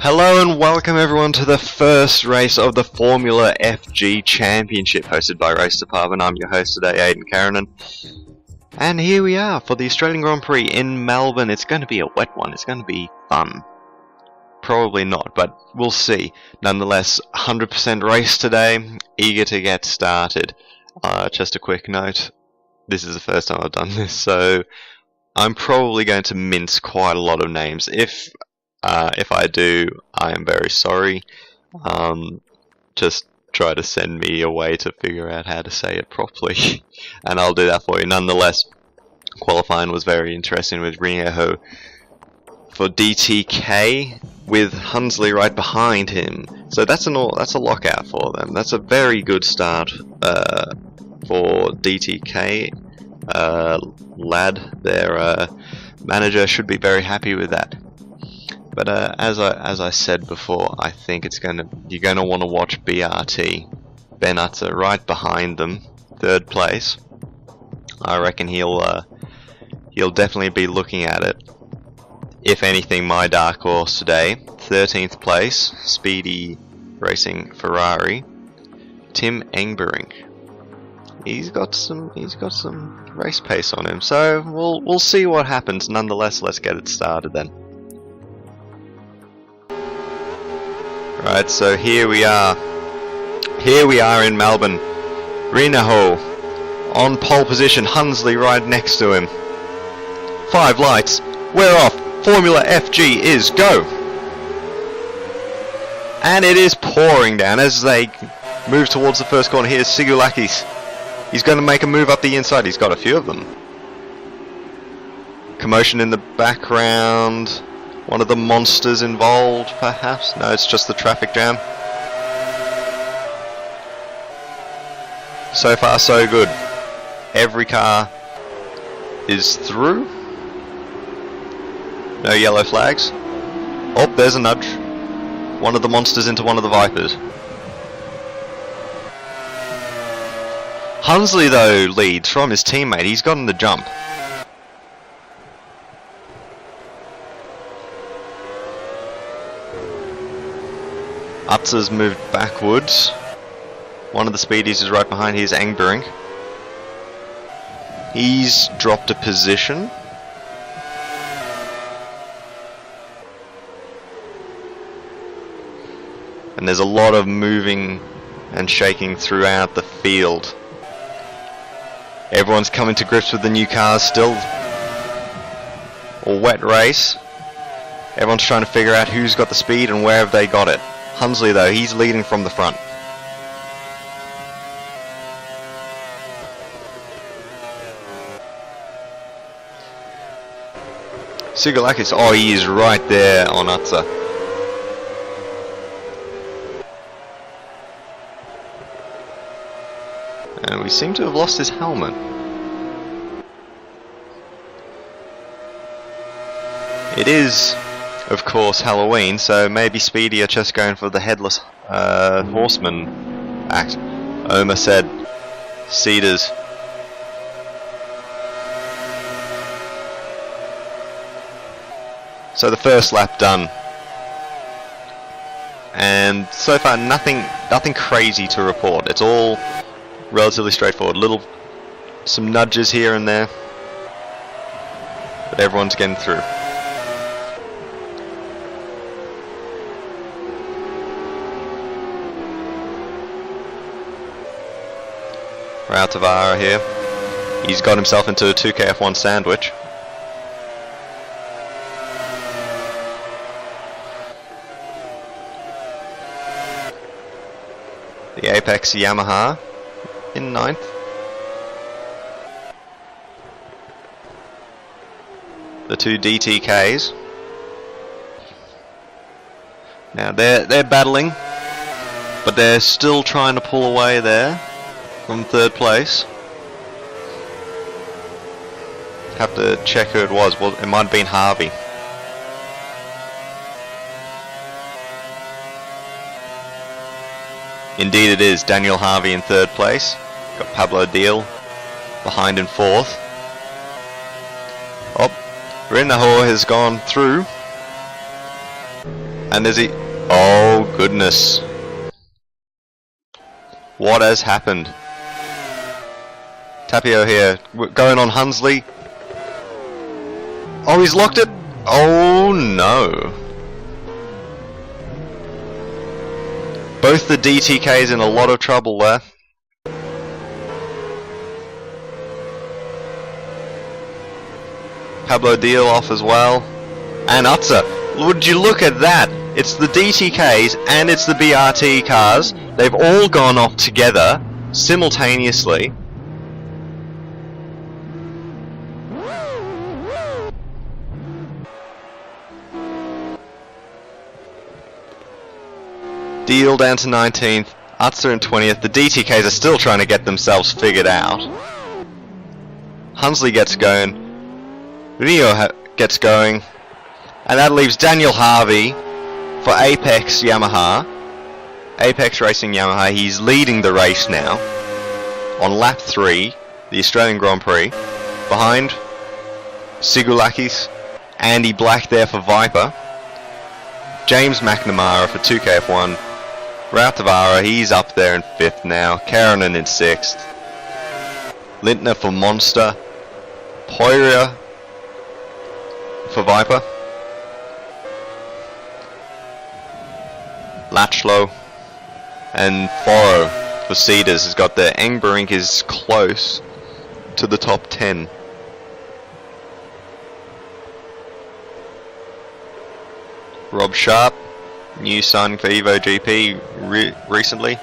Hello and welcome everyone to the first race of the Formula FG Championship hosted by Race Department. I'm your host today, Aidan Karanen. And here we are for the Australian Grand Prix in Melbourne. It's going to be a wet one. It's going to be fun. Probably not, but we'll see. Nonetheless, 100% race today. Eager to get started. Just a quick note. This is the first time I've done this, so I'm probably going to mince quite a lot of names. If I do, I am very sorry. Just try to send me a way to figure out how to say it properly, and I'll do that for you. Nonetheless, qualifying was very interesting with Ringeho for DTK with Hunsley right behind him. So that's a lockout for them. That's a very good start for DTK. Lad, their manager, should be very happy with that. But as I said before, I think you're gonna want to watch BRT. Ben Utzer right behind them, third place. I reckon he'll definitely be looking at it. If anything, my dark horse today, 13th place, Speedy Racing Ferrari, Tim Engberink. He's got some race pace on him, so we'll see what happens. Nonetheless, let's get it started then. Right, so here we are in Melbourne. Ringeho on pole position, Hunsley right next to him. 5 lights, we're off. Formula FG is go. And it is pouring down as they move towards the first corner. Here's Sigulakis. He's going to make a move up the inside. He's got a few of them. Commotion in the background. One of the monsters involved, perhaps? No, it's just the traffic jam. So far, so good. Every car is through. No yellow flags. Oh, there's a nudge. One of the monsters into one of the Vipers. Hunsley, though, leads from his teammate. He's gotten the jump. Utzer's moved backwards. One of the speedies is right behind. Here's Engberink. He's dropped a position. And there's a lot of moving and shaking throughout the field. Everyone's coming to grips with the new cars still. A wet race. Everyone's trying to figure out who's got the speed and where have they got it. Hunsley, though, he's leading from the front. Sigulakis, oh, he is right there on Utzer. And we seem to have lost his helmet. It is, of course, Halloween, so maybe Speedy are just going for the headless horseman act. Omar said, Cedars. So the first lap done. And so far nothing crazy to report. It's all relatively straightforward. Some nudges here and there. But everyone's getting through. Raul Tavara here. He's got himself into a 2KF1 sandwich. The Apex Yamaha in 9th. The 2 DTKs. Now they're battling, but they're still trying to pull away there from 3rd place. Have to check who it was. Well, it might have been Harvey. Indeed it is. Daniel Harvey in 3rd place. Got Pablo Deal behind in 4th. Oh, Ringeho has gone through. And is he... Oh, goodness. What has happened? Tapio here, going on Hunsley. Oh, he's locked it. Oh, no. Both the DTKs in a lot of trouble there. Pablo Deal off as well. And Utsa. Would you look at that? It's the DTKs and it's the BRT cars. They've all gone off together simultaneously. Deal down to 19th, Utsa in 20th. The DTKs are still trying to get themselves figured out. Hunsley gets going. Rio gets going. And that leaves Daniel Harvey for Apex Yamaha. Apex Racing Yamaha. He's leading the race now on lap 3, the Australian Grand Prix. Behind Sigulakis, Andy Black there for Viper. James McNamara for 2KF1. Rautavara, he's up there in 5th now. Karanen in 6th. Lintner for Monster. Poirier for Viper. Latchlow and Foro for Cedars has got there. Engberink is close to the top 10. Rob Sharp, new signing for Evo GP recently.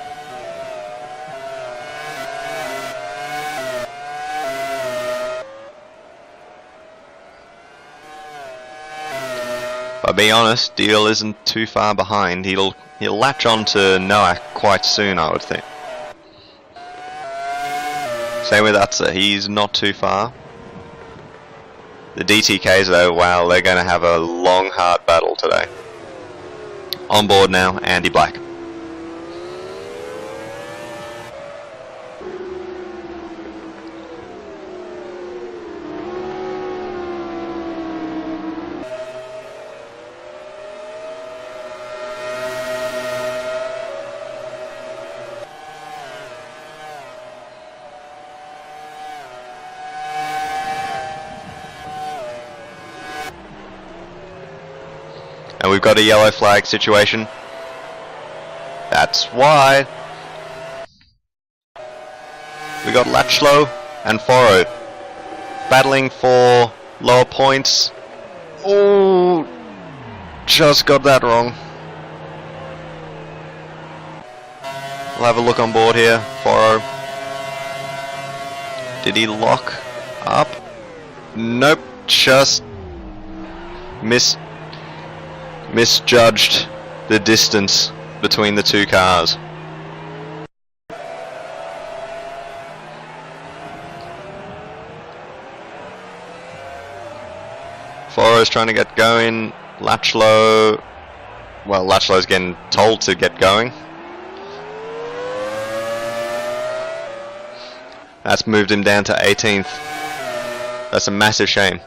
But be honest, Deal isn't too far behind. He'll latch on to Noah quite soon, I would think. Same with Utsa, he's not too far. The DTKs though, wow, they're going to have a long, hard battle today. On board now, Andy Black. And we've got a yellow flag situation. That's why. We got Latchlow and Foro battling for lower points. Oh, just got that wrong. We'll have a look on board here. Foro. Did he lock up? Nope, just misjudged the distance between the two cars. Foro's trying to get going. Latchlow, well, Latchlow's getting told to get going. That's moved him down to 18th. That's a massive shame.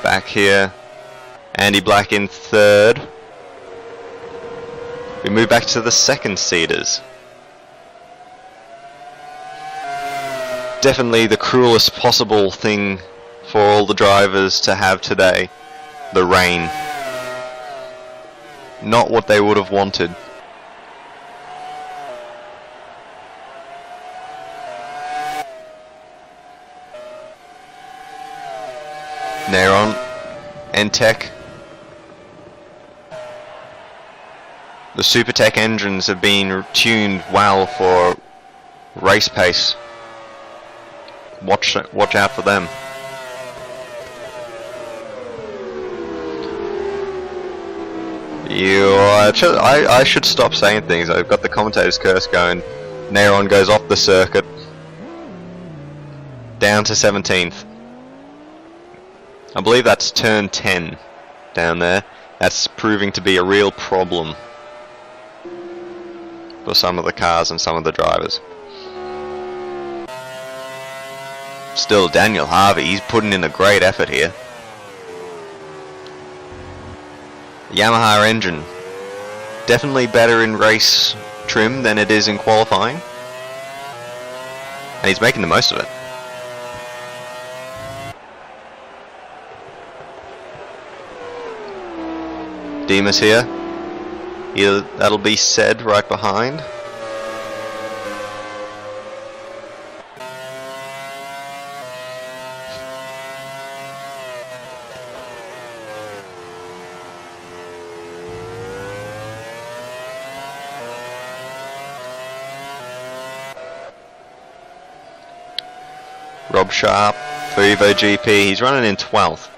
Back here, Andy Black in 3rd. We move back to the second seeders. Definitely the cruelest possible thing for all the drivers to have today. The rain. Not what they would have wanted. Neron and Tech. The Supertech engines have been tuned well for race pace. Watch out for them. I should stop saying things. I've got the commentator's curse going. Neron goes off the circuit. Down to 17th. I believe that's turn 10 down there. That's proving to be a real problem for some of the cars and some of the drivers. Still, Daniel Harvey, he's putting in a great effort here. Yamaha engine. Definitely better in race trim than it is in qualifying. And he's making the most of it. Demas here. Either that'll be said right behind. Rob Sharp for Evo GP. He's running in 12th.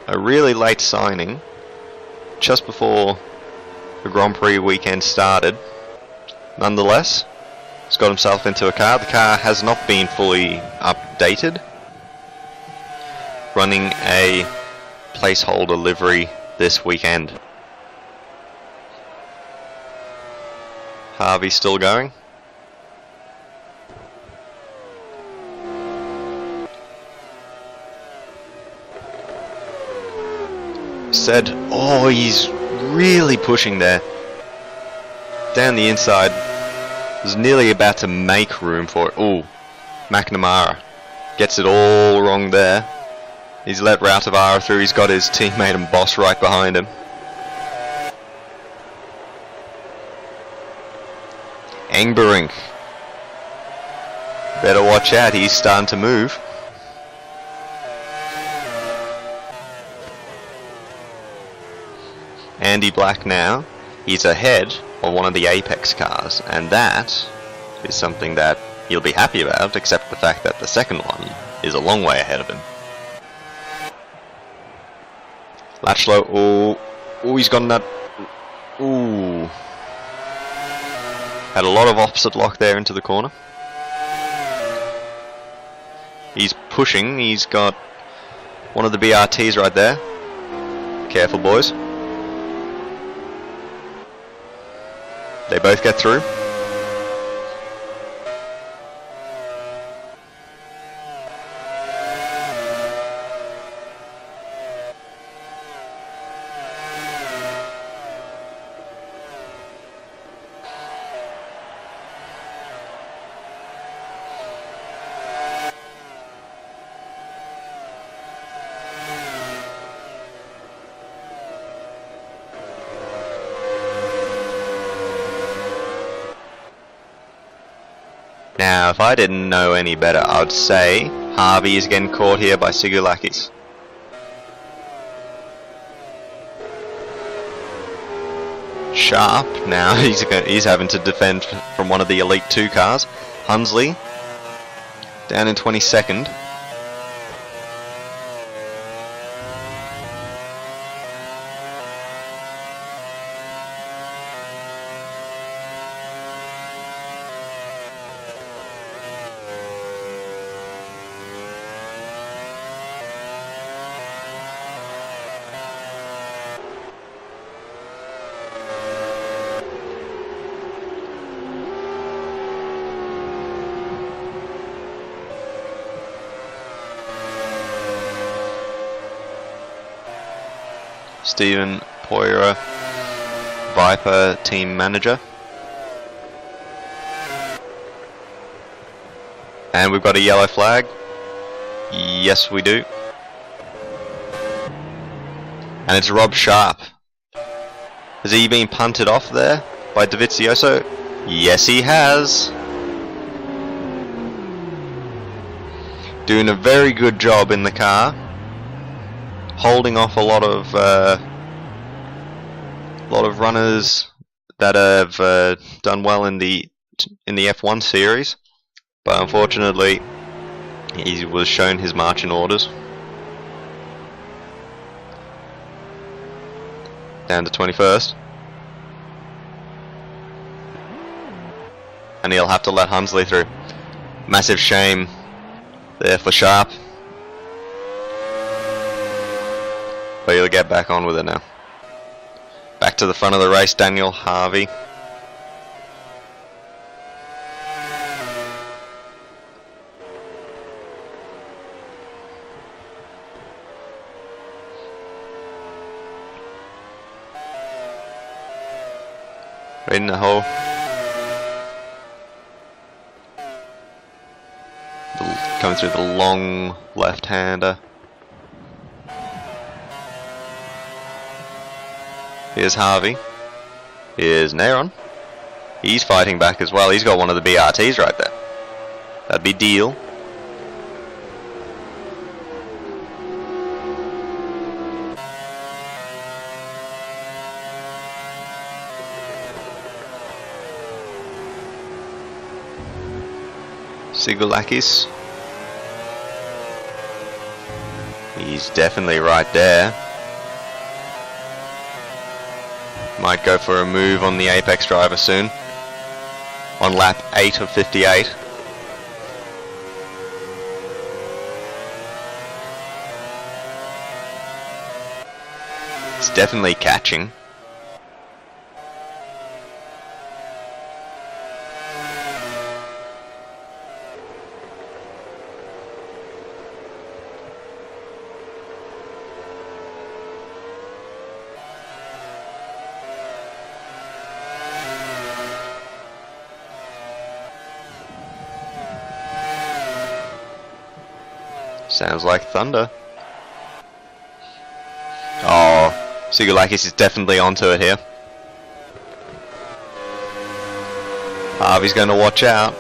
A really late signing, just before the Grand Prix weekend started. Nonetheless, he's got himself into a car. The car has not been fully updated. Running a placeholder livery this weekend. Harvey still going. Said, oh, he's really pushing there. Down the inside. Was nearly about to make room for it. Ooh, McNamara gets it all wrong there. He's let Rautavara through. He's got his teammate and boss right behind him. Engberink. Better watch out, he's starting to move. Andy Black now, he's ahead of one of the Apex cars, and that is something that he'll be happy about, except the fact that the second one is a long way ahead of him. Latchlow, oh, he's gone that, ooh. Had a lot of opposite lock there into the corner. He's pushing, he's got one of the BRTs right there. Careful, boys. They both get through. Now, if I didn't know any better, I'd say Harvey is getting caught here by Sigulakis. Sharp, now he's having to defend from one of the Elite 2 cars. Hunsley, down in 22nd. Stephen Poira, Viper team manager. And we've got a yellow flag. Yes, we do. And it's Rob Sharp. Has he been punted off there by Dovizioso? Yes, he has. Doing a very good job in the car. Holding off a lot of runners that have done well in the F1 series, but unfortunately he was shown his marching orders. Down to 21st, and he'll have to let Hunsley through. Massive shame there for Sharp. But he'll get back on with it now. Back to the front of the race, Daniel Harvey. Right in the hole. Coming through the long left-hander. Here's Harvey. Here's Neron. He's fighting back as well. He's got one of the BRTs right there. That'd be Deal. Sigulakis. He's definitely right there. Might go for a move on the Apex driver soon. On lap 8 of 58. It's definitely catching. Sounds like thunder. Oh, Sigulakis is definitely onto it here. Harvey's going to watch out.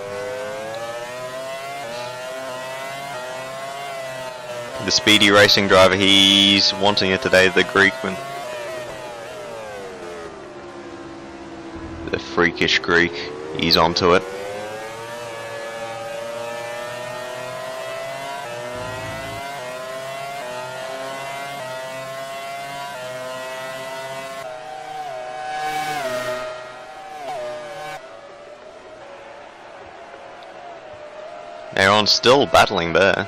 The speedy racing driver, he's wanting it today, the Greekman. The freakish Greek, he's onto it. Aaron's still battling there.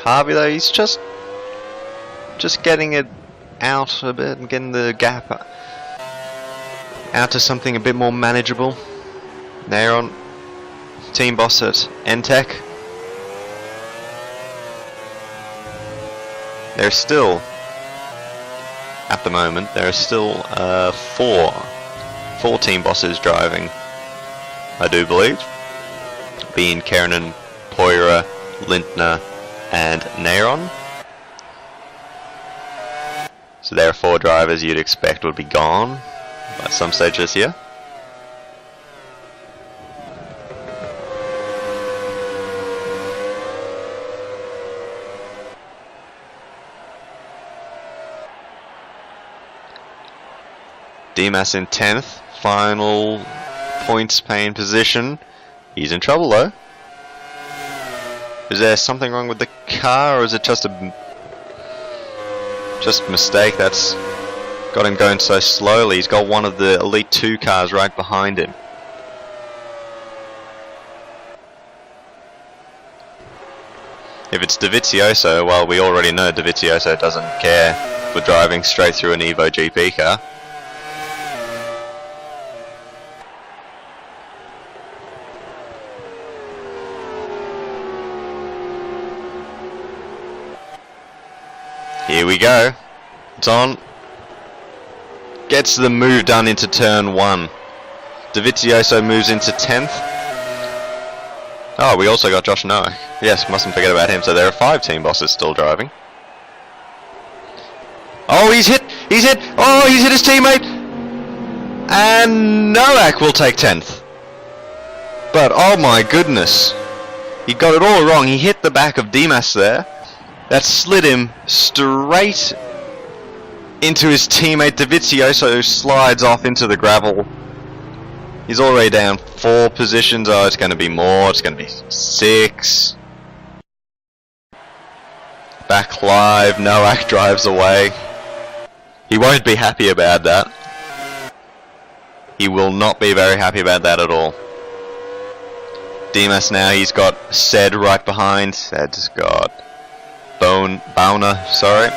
Harvey though, he's just getting it out a bit and getting the gap out to something a bit more manageable. Neron, team boss at Entech. There's still, at the moment, there are still four team bosses driving, I do believe, being Keranen, Poira, Lintner, and Neron. So there are 4 drivers you'd expect would be gone by some stage this year. Dimas in 10th, final points paying position. He's in trouble though. Is there something wrong with the car, or is it just a mistake that's got him going so slowly? He's got one of the Elite 2 cars right behind him. If it's Dovizioso, well, we already know Dovizioso doesn't care for driving straight through an Evo GP car. Here we go. It's on. Gets the move done into turn 1. Dovizioso moves into 10th. Oh, we also got Josh Noack. Yes, mustn't forget about him. So there are 5 team bosses still driving. Oh, he's hit! He's hit! Oh, he's hit his teammate! And Noack will take 10th. But, oh my goodness. He got it all wrong. He hit the back of Dimas there. That slid him straight into his teammate. Dovizioso slides off into the gravel. He's already down 4 positions. Oh, it's going to be more. It's going to be 6. Back live. Noack drives away. He won't be happy about that. He will not be very happy about that at all. Demas now, he's got Sed right behind. Sed's got Bowner, sorry.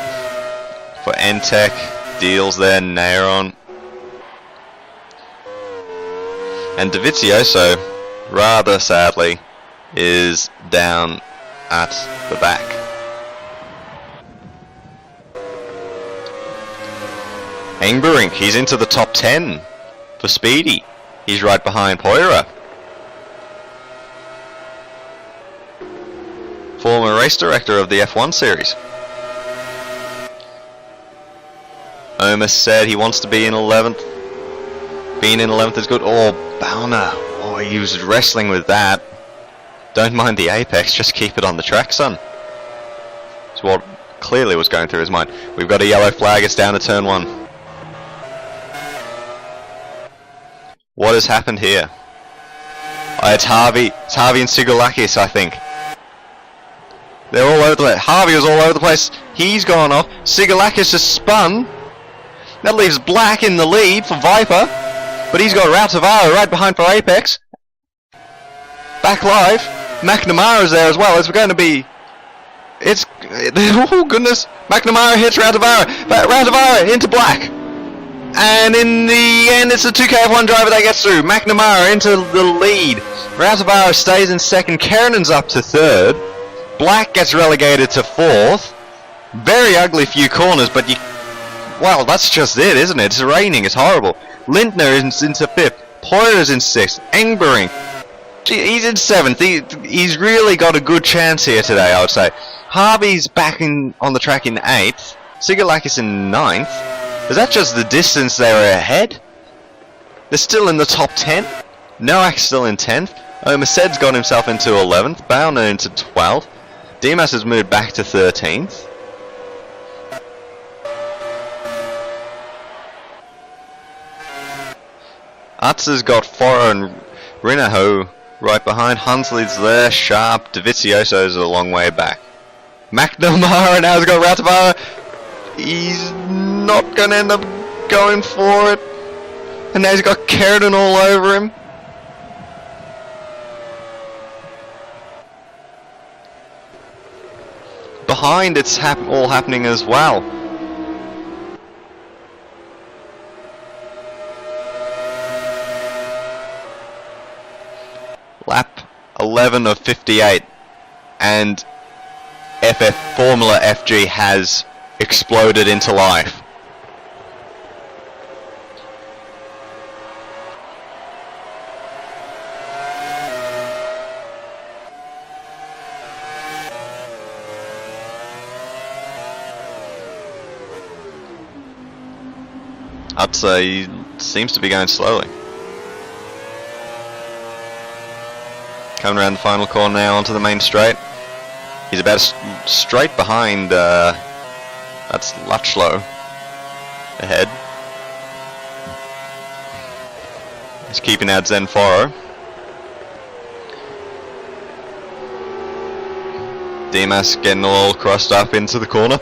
For Entech, deals there, Nairon. And Davizioso, rather sadly, is down at the back. Engberink, he's into the top 10 for Speedy. He's right behind Poira. Former race director of the F1 series. Omar said he wants to be in 11th. Being in 11th is good. Oh, Bowner. Oh, he was wrestling with that. Don't mind the apex, just keep it on the track, son. That's what clearly was going through his mind. We've got a yellow flag, it's down to turn 1. What has happened here? Oh, it's Harvey and Sigulakis, I think. They're all over the place. Harvey was all over the place. He's gone off. Sigulakis has spun. That leaves Black in the lead for Viper. But he's got Rautavaro right behind for Apex. Back live. McNamara's there as well. It's going to be... oh goodness. McNamara hits Rautavaro. Rautavaro into Black. And in the end, it's the 2KF1 driver that gets through. McNamara into the lead. Rautavaro stays in second. Kerenan's up to third. Black gets relegated to fourth. Very ugly few corners, but you... Well, that's just it, isn't it? It's raining. It's horrible. Lindner is into fifth. Poirier's in sixth. Engberink, he's in seventh. He's really got a good chance here today, I would say. Harvey's back on the track in eighth. Sigulakis in ninth. Is that just the distance they were ahead? They're still in the top 10. Noak's still in 10th. Omersed's got himself into 11th. Bowner into 12th. Demas has moved back to 13th. Utz got Foro and Rinaho right behind. Hunsley's there. Sharp. Davizioso's a long way back. McNamara now has got Rautavaro. He's not going to end up going for it. And now he's got Kerenan all over him. Behind it's all happening as well. Lap 11 of 58. And Formula FG has exploded into life. I'd say he seems to be going slowly. Coming around the final corner now onto the main straight. He's about straight behind, that's Lutchlow ahead. He's keeping out Zenforo. Demas getting all crossed up into the corner.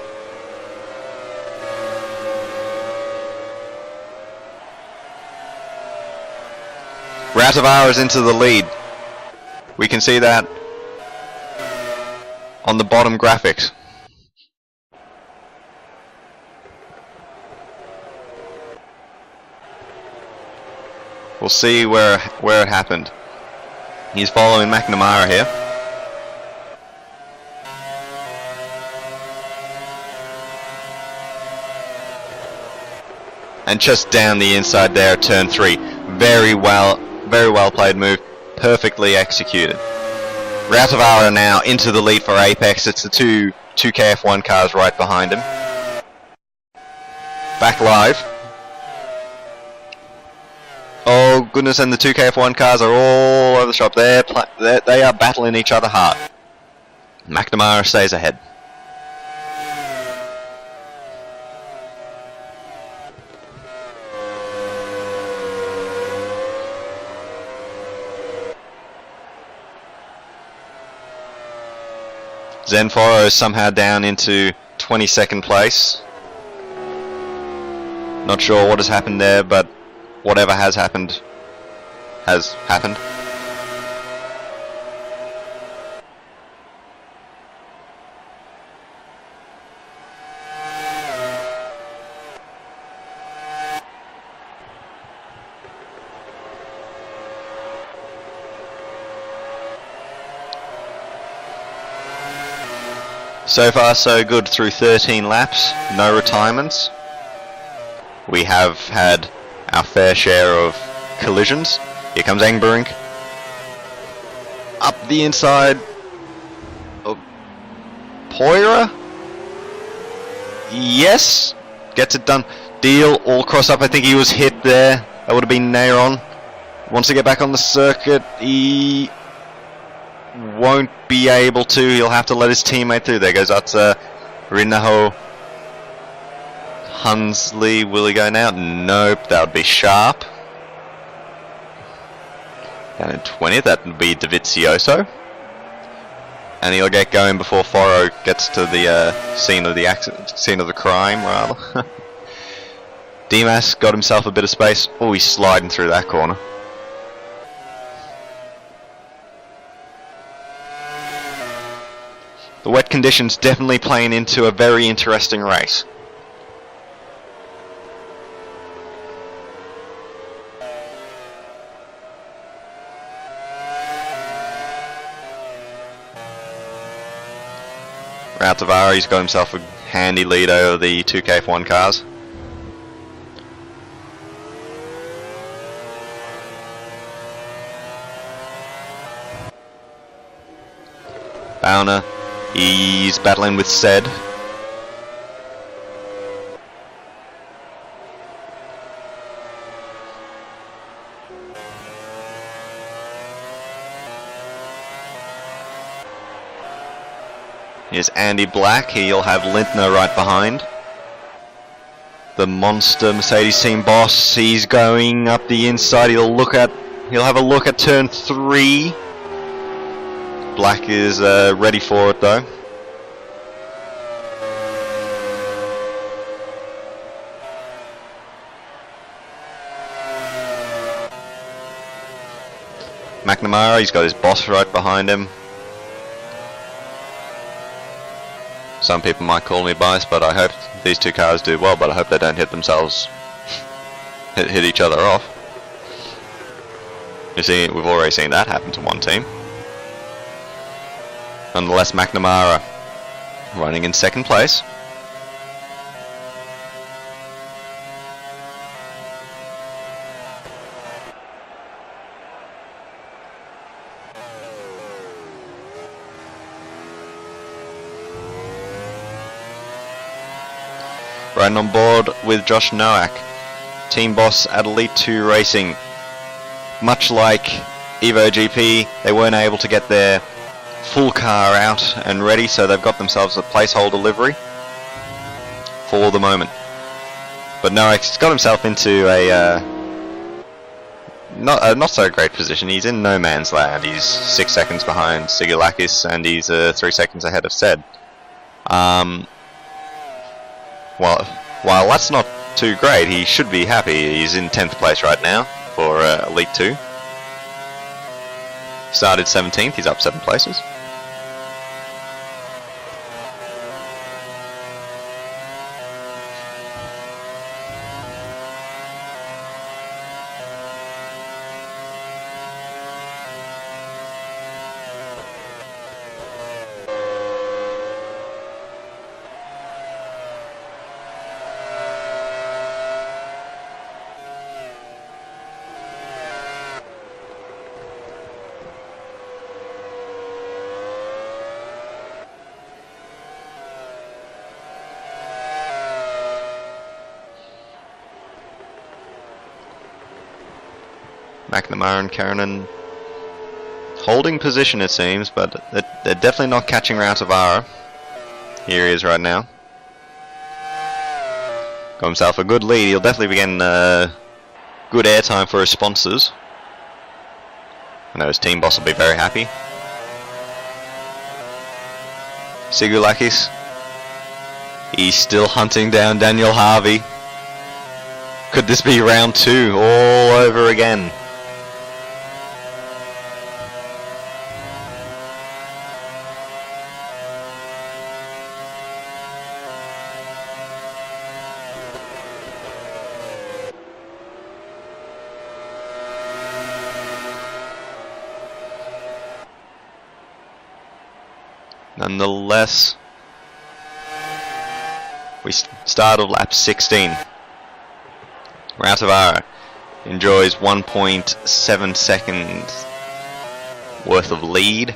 Rautavaro is into the lead. We can see that on the bottom graphics. We'll see where it happened. He's following McNamara here. And just down the inside there, turn 3. Very well played move. Perfectly executed. Rautavaro now into the lead for Apex. It's the two KF1 cars right behind him. Back live. Oh goodness, and the 2 KF1 cars are all over the shop. They are battling each other hard. McNamara stays ahead. Zenforo is somehow down into 22nd place. Not sure what has happened there, but whatever has happened has happened. So far so good through 13 laps, no retirements. We have had our fair share of collisions. Here comes Engberink. Up the inside of Poira. Yes, gets it done. Deal all cross up. I think he was hit there. That would have been Neyron. Wants to get back on the circuit. He won't be able to. He'll have to let his teammate through. There goes Rinaho. Hunsley, will he go now? Nope, that would be Sharp. Down in 20th, that would be Davizioso. And he'll get going before Foro gets to the scene of the accident, scene of the crime, rather. Dimas got himself a bit of space. Oh, he's sliding through that corner. The wet conditions definitely playing into a very interesting race. Rautavaara, he's got himself a handy lead over the 2KF1 cars. Bauner, he's battling with Sed. Here's Andy Black, he'll have Lintner right behind. The monster Mercedes team boss, he's going up the inside, he'll have a look at turn 3. Black is ready for it though. McNamara, he's got his boss right behind him. Some people might call me biased, but I hope these two cars do well, but I hope they don't hit themselves, hit each other off. You see, we've already seen that happen to one team. Nonetheless, McNamara running in second place. Riding on board with Josh Nowak, team boss at Elite 2 Racing. Much like Evo GP, they weren't able to get their full car out and ready, so they've got themselves a placeholder livery for the moment. But Nowak's got himself into a not so great position. He's in no man's land. He's 6 seconds behind Sigilakis and he's 3 seconds ahead of Sed. While that's not too great, he should be happy. He's in 10th place right now for Elite 2. Started 17th, he's up 7 places. McNamara and Karanen holding position it seems, but they're definitely not catching Rautavaara. Here he is right now. Got himself a good lead. He'll definitely be getting good airtime for his sponsors. I know his team boss will be very happy. Sigulakis. He's still hunting down Daniel Harvey. Could this be round 2 all over again? Nonetheless, We start of lap 16. Rautavaara enjoys 1.7 seconds worth of lead.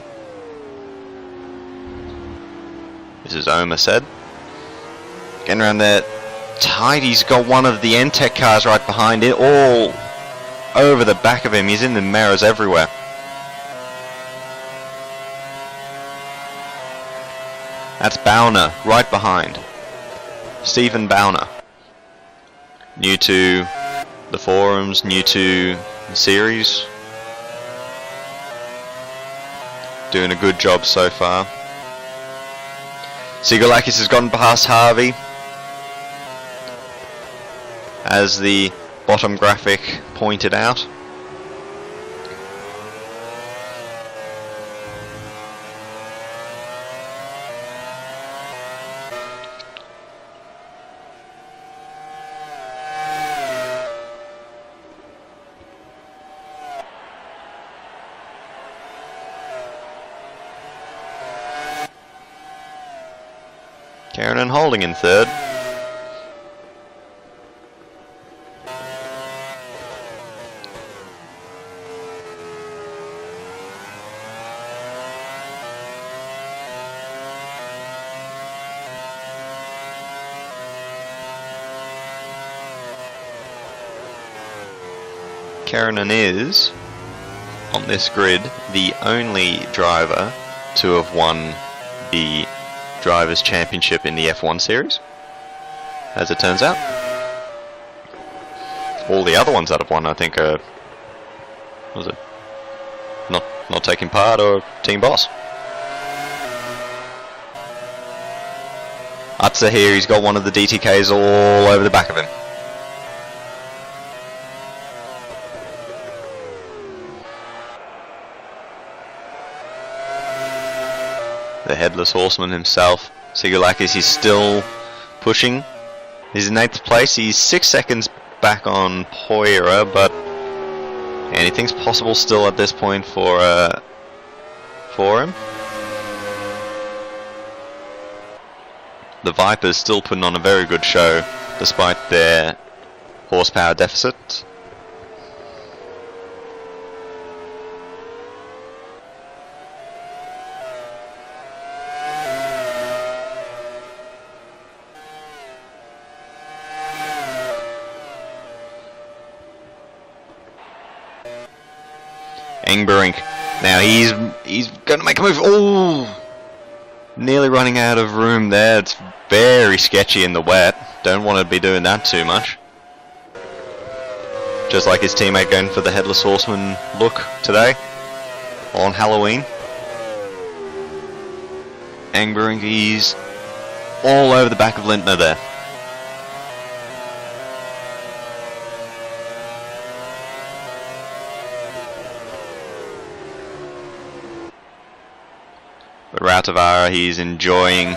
This is Omar said. Getting around there tight. He's got one of the N-Tech cars right behind it, all over the back of him. He's in the mirrors everywhere. That's Bowner right behind. Stephen Bowner. New to the forums, new to the series. Doing a good job so far. Sigalakis has gotten past Harvey, as the bottom graphic pointed out. Karen and Holding in third. Karen is, on this grid, the only driver to have won the Drivers' Championship in the F1 series, as it turns out. All the other ones that have won, I think, are not taking part or team boss. Utsa here, he's got one of the DTKs all over the back of him. The Headless Horseman himself, Sigalakis, he's still pushing. He's in 8th place. He's 6 seconds back on Poira, but anything's possible still at this point for him. The Vipers still putting on a very good show despite their horsepower deficit. Engberink. Now he's going to make a move. Oh! Nearly running out of room there. It's very sketchy in the wet. Don't want to be doing that too much. Just like his teammate going for the Headless Horseman look today on Halloween. Engberink, he's all over the back of Lintner there. But Rautavaara, he's enjoying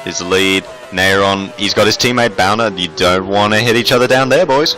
his lead. Nairon, he's got his teammate Bowner. You don't want to hit each other down there, boys.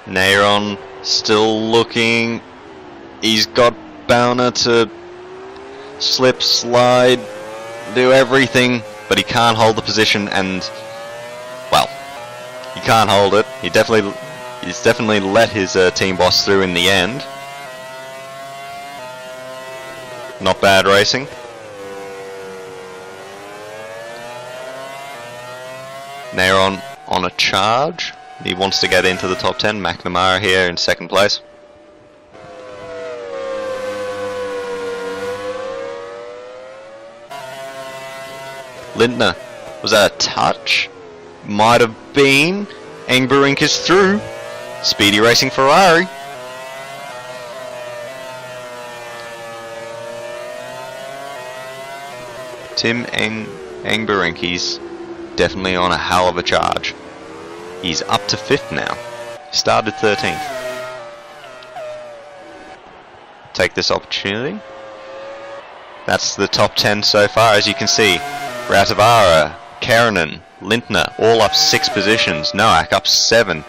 Nairon still looking. He's got Bowner to slip, slide, do everything, but he can't hold the position, and well, he can't hold it. He's definitely let his team boss through in the end. Not bad racing. Nairon on a charge. He wants to get into the top 10. McNamara here in 2nd place. Lintner, was that a touch? Might have been. Engberink is through. Speedy Racing Ferrari. Tim Engberink, he's definitely on a hell of a charge. He's up to 5th now. Started 13th. Take this opportunity. That's the top 10 so far, as you can see. Ratavara, Keranen, Lintner, all up 6 positions. Noack up 7.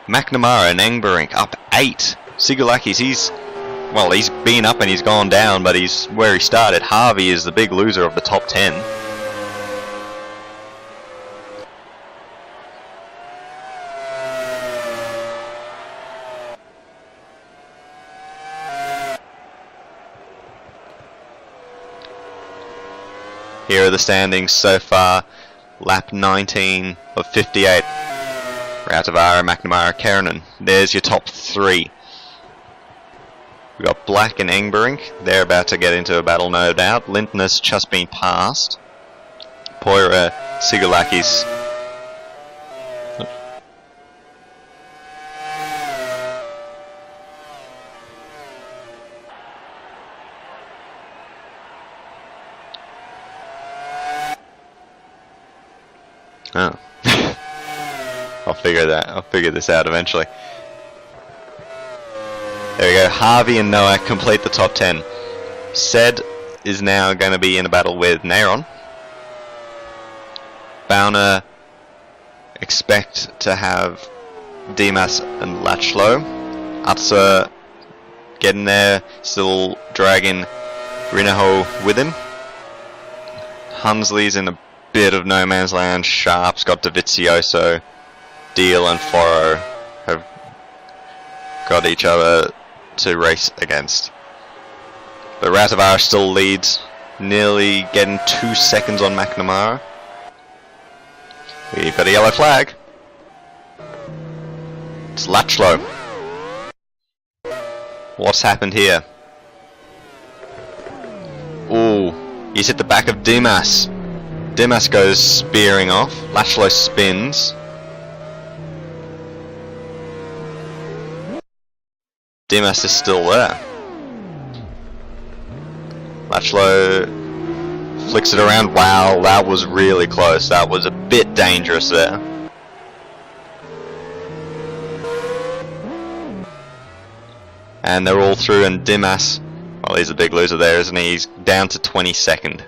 McNamara and Engberink up 8. Sigulakis, he's been up and he's gone down, but he's where he started. Harvey is the big loser of the top 10. Here are the standings so far. Lap 19 of 58. Ratavara, McNamara, Keranen. There's your top 3. We got Black and Engberink. They're about to get into a battle, no doubt. Lintner's just been passed. Poira, Sigulakis. Oh. I'll figure this out eventually. There we go. Harvey and Noack complete the top 10. Sed is now going to be in a battle with Neyron. Bauner expect to have Dimas and Lachlo. Atsa getting there, still dragging Rinaho with him. Hunsley's in a bit of no man's land. Sharp's got Davizioso. Deal and Foro have got each other to race against. But Ratavara still leads, nearly getting 2 seconds on McNamara. We've got a yellow flag. It's Lachlo. What's happened here? Ooh, he's hit the back of Dimas. Dimas goes spearing off. Lachlo spins. Dimas is still there. Lachlo flicks it around. Wow, that was really close. That was a bit dangerous there. And they're all through, and Dimas, well, he's a big loser there, isn't he? He's down to 22nd.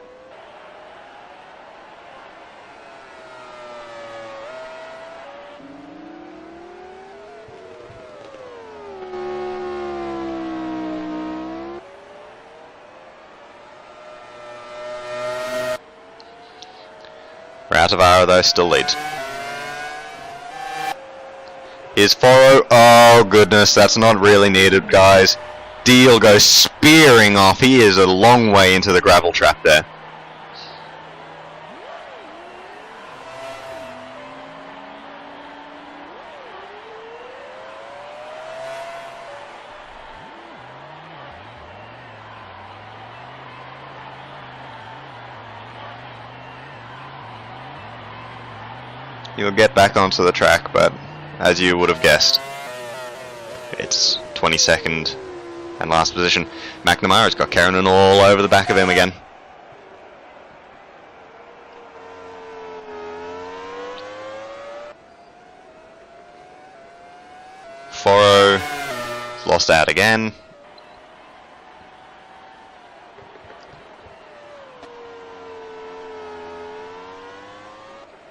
Ratavara though still leads. Here's Foro. Oh goodness, that's not really needed, guys. Deal goes spearing off. He is a long way into the gravel trap there. You'll get back onto the track, but as you would have guessed, it's 22nd and last position. McNamara's got Keranen all over the back of him again. Foro lost out again.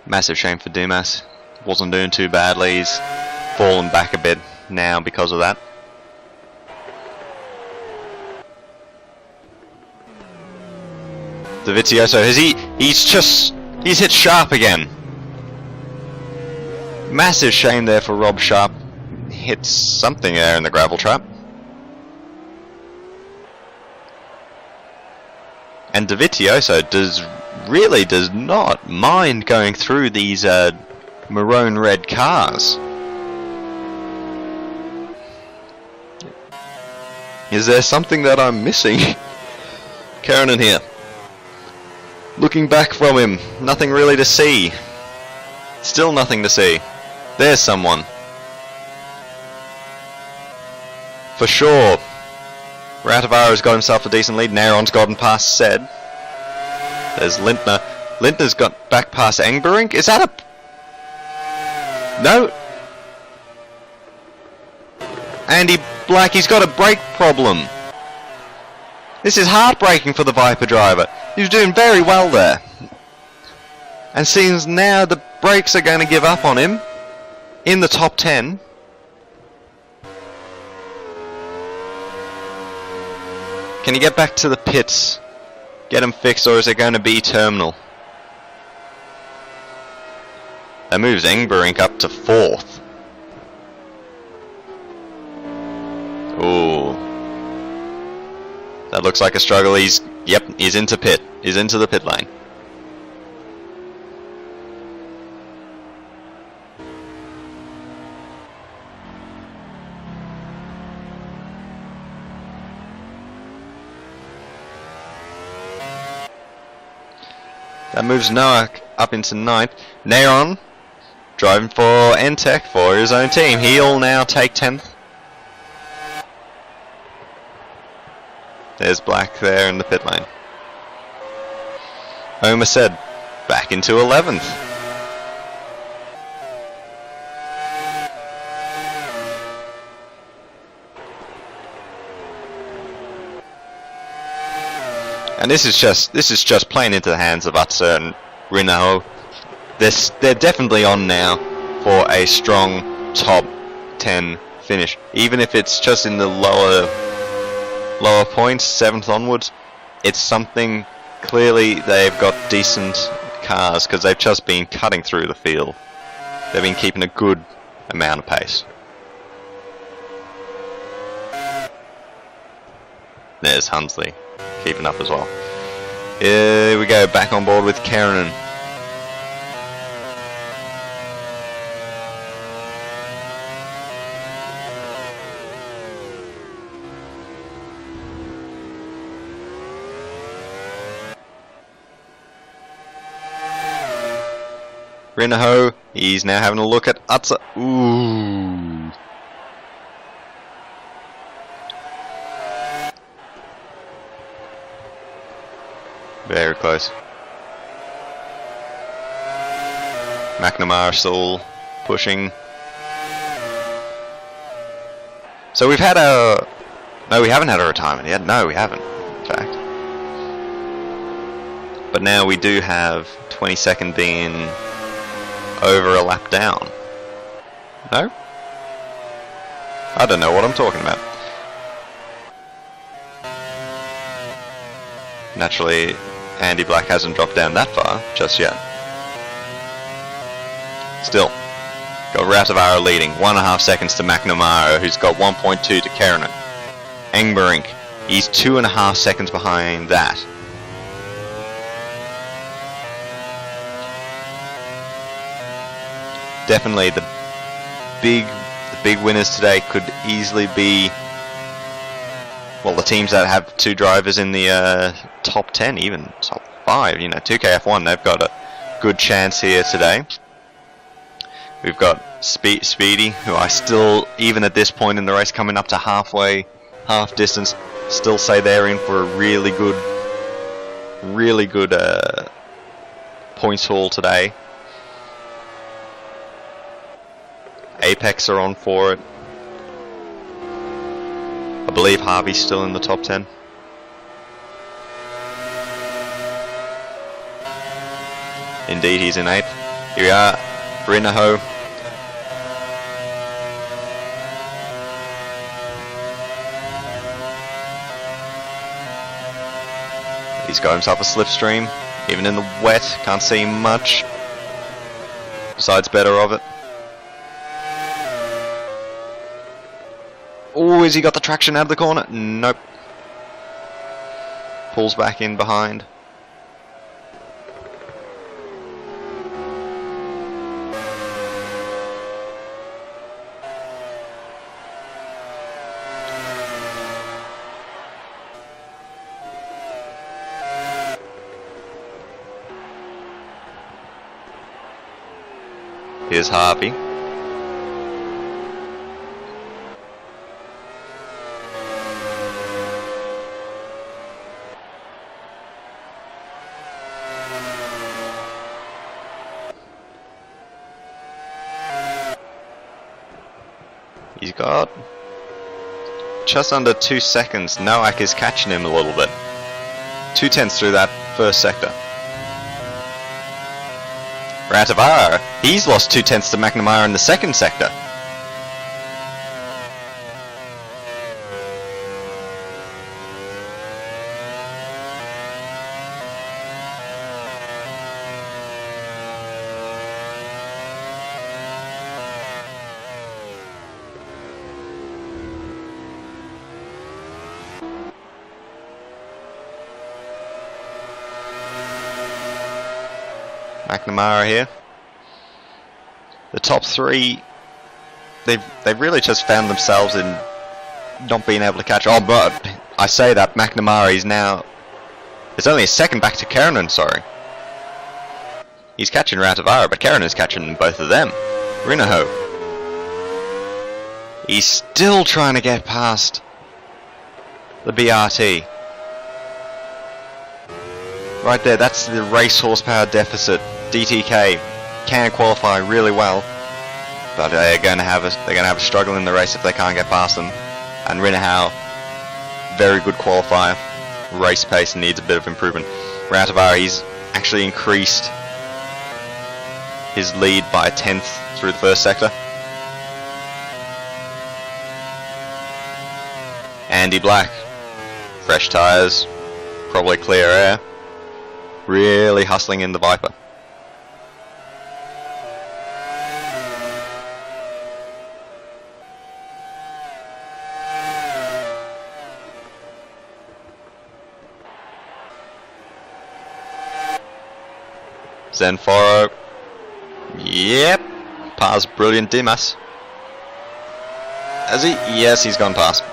Massive shame for Dimas. Wasn't doing too badly. He's fallen back a bit now because of that. Davizioso, he's hit Sharp again. Massive shame there for Rob Sharp. Hits something there in the gravel trap. And Davizioso really does not mind going through these maroon red cars. Is there something that I'm missing? Keranen here. Looking back from him, nothing really to see. Still nothing to see. There's someone. for sure. Ratavara's got himself a decent lead. Naron's gotten past Sed. There's Lintner. Lintner's got back past Engberink. Is that a... No. Andy Black, he's got a brake problem. This is heartbreaking for the Viper driver. He was doing very well there. And seems now the brakes are going to give up on him in the top 10. Can he get back to the pits? Get him fixed, or is it going to be terminal? That moves Engberink up to 4th. Ooh. That looks like a struggle. He's into pit. He's into the pit lane. That moves Noah up into 9th. Naron driving for N-Tech for his own team. He'll now take 10th. There's Black there in the pit lane. Homer said back into 11th. And this is just playing into the hands of Utsa and Rinaho. They're definitely on now for a strong top 10 finish, even if it's just in the lower points, 7th onwards. It's something. Clearly they've got decent cars because they've just been cutting through the field. They've been keeping a good amount of pace. There's Hunsley keeping up as well. Here we go, back on board with Keranen. Rinaho, he's now having a look at Utsa. Ooh. Very close. McNamara still pushing. So we've had a... No, we haven't had a retirement yet. No, we haven't, in fact. But now we do have 22nd being over a lap down. No? I don't know what I'm talking about. Naturally, Andy Black hasn't dropped down that far just yet. Still, got Ratavara leading, 1.5 seconds to McNamara, who's got 1.2 to Keranen. Engberink, he's 2.5 seconds behind that. Definitely the big winners today could easily be, well, the teams that have 2 drivers in the top 10, even top 5. You know, 2KF1, they've got a good chance here today. We've got Speedy, who I still, even at this point in the race, coming up to half distance, still say they're in for a really good points haul today. Apex are on for it. I believe Harvey's still in the top 10. Indeed, he's in 8th. Here we are, Rinaho. He's got himself a slipstream, even in the wet, can't see much. Besides better of it. Oh, has he got the traction out of the corner? Nope. Pulls back in behind. Here's Harvey. He's got just under 2 seconds. Nowak is catching him a little bit. 2/10 through that first sector. Ratavara, he's lost 2/10 to McNamara in the second sector. McNamara here. The top three, they've really just found themselves in not being able to catch. Oh, but I say that McNamara is now. It's only a second back to Keranen. Sorry, he's catching Ratavara, but Kerenen's catching both of them. Rinaho. He's still trying to get past the BRT. Right there, that's the race horsepower deficit. DTK can qualify really well, but they're going to have a struggle in the race if they can't get past them. And Rinahau, very good qualifier, race pace needs a bit of improvement. Rautavar, he's actually increased his lead by 1/10 through the first sector. Andy Black, fresh tyres, probably clear air, really hustling in the Viper. Zenforo, yep, past Brilliant Dimas. Has he? Yes, he's gone past.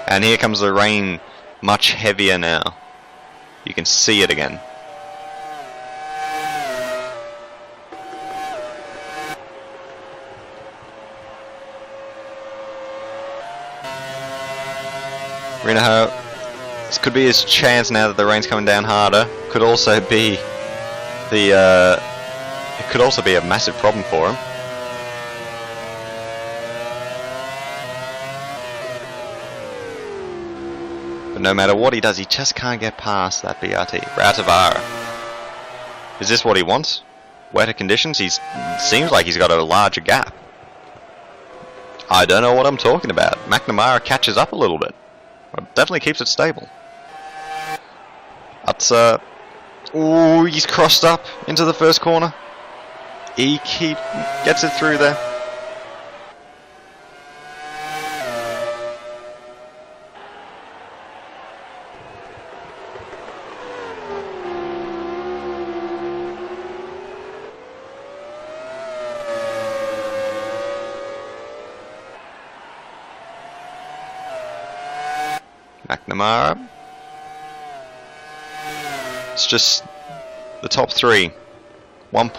And here comes the rain, much heavier now. You can see it again. Rinaho, this could be his chance now that the rain's coming down harder. Could also be it could also be a massive problem for him. But no matter what he does, he just can't get past that BRT. Rautavara. Is this what he wants? Wetter conditions? Seems like he's got a larger gap. I don't know what I'm talking about. McNamara catches up a little bit. Definitely keeps it stable. That's ooh, he's crossed up into the first corner. He gets it through there. McNamara. It's just the top three. 1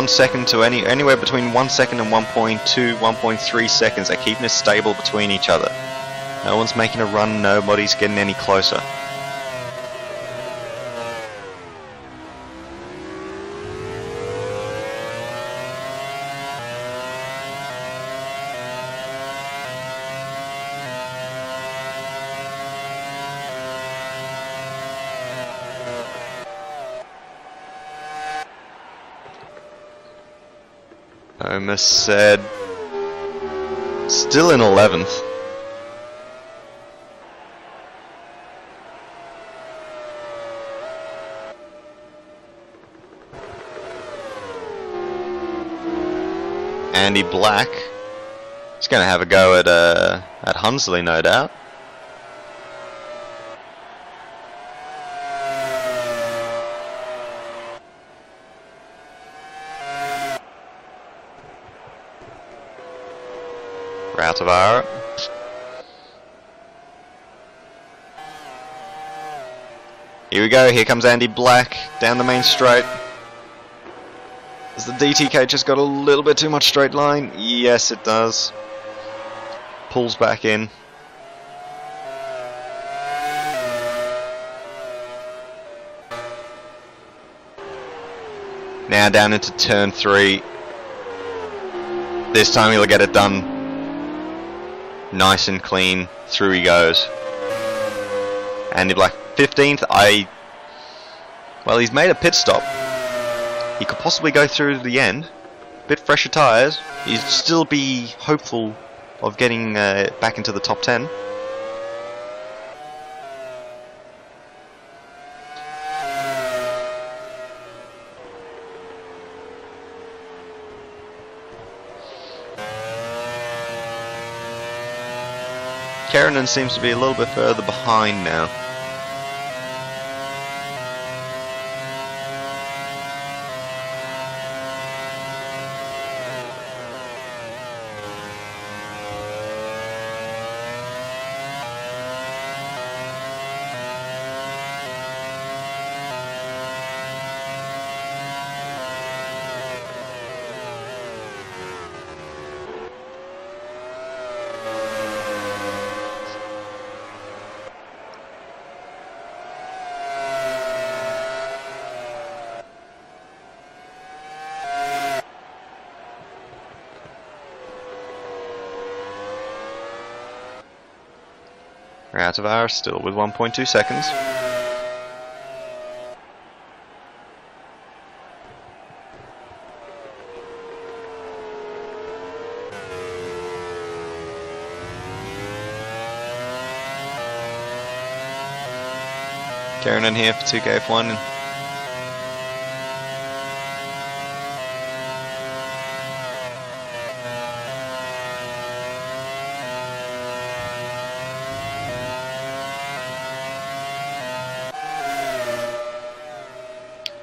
second to anywhere between 1 second and 1.2, 1.3 seconds. They're keeping it stable between each other. No one's making a run. Nobody's getting any closer. Homer said, still in 11th. Andy Black. He's going to have a go at Hunsley, no doubt. Rautavara. Here we go, here comes Andy Black down the main straight. Has the DTK just got a little bit too much straight line? Yes, it does. Pulls back in. Now down into turn 3. This time he'll get it done nice and clean. Through he goes. Andy Black 15th. Well, he's made a pit stop. He could possibly go through to the end. Bit fresher tyres. He'd still be hopeful of getting back into the top 10. Keranen seems to be a little bit further behind now. We're out of hours still with 1.2 seconds. Keranen here for 2K F1.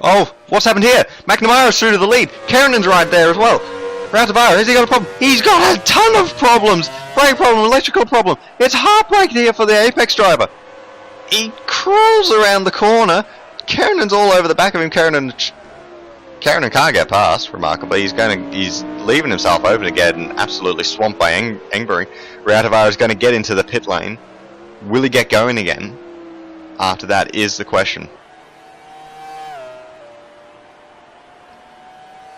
Oh, what's happened here? McNamara's through to the lead. Kerenen's right there as well. Routabara, has he got a problem? He's got a ton of problems. Brake problem, electrical problem. It's heartbreak here for the Apex driver. He crawls around the corner. Kerenen's all over the back of him. Kerenen can't get past, remarkably. He's leaving himself open to get absolutely swamped by Engberg. Routabara is going to get into the pit lane. Will he get going again? After that is the question.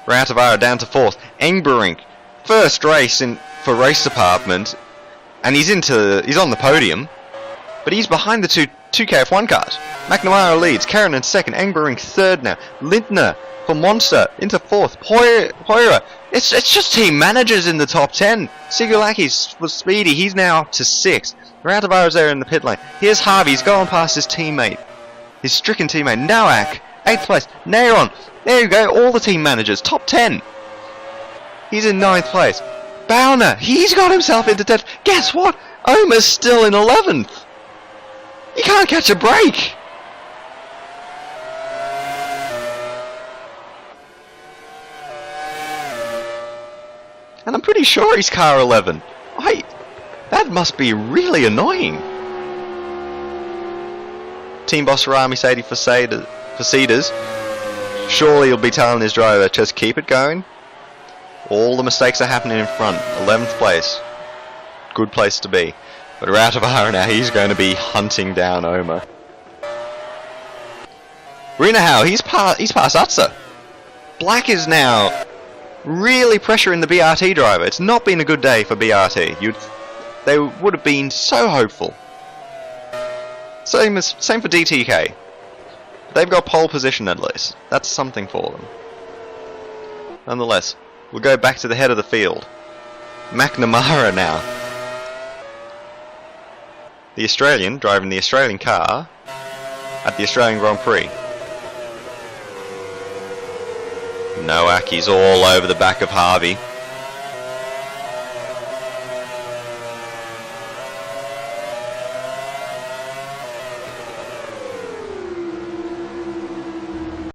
Routabara down to 4th. Engberg, first race for race department, and he's on the podium, but he's behind the two KF1 cars. McNamara leads, Keranen 2nd, Engberg 3rd now. Lindner for Monster into 4th. Poira. It's just team managers in the top 10. Sigurlaki was speedy. He's now up to 6th. Routabara's there in the pit lane. Here's Harvey. He's going past his teammate, his stricken teammate Nowak. 8th place. Neyron. There you go. All the team managers. Top 10. He's in 9th place. Bauner. He's got himself into 10th. Guess what? Omer's still in 11th. He can't catch a break. And I'm pretty sure he's car 11. That must be really annoying. Team boss Rami Sadie for Cedars. Surely he'll be telling his driver, just keep it going. All the mistakes are happening in front. 11th place. Good place to be. But Routabara now, he's going to be hunting down Omer. Rinahau, he's past Utsa. Black is now really pressuring the BRT driver. It's not been a good day for BRT. They would have been so hopeful. Same for DTK. They've got pole position at least. That's something for them. Nonetheless, we'll go back to the head of the field. McNamara now. The Australian driving the Australian car at the Australian Grand Prix. Nowak, he's all over the back of Harvey.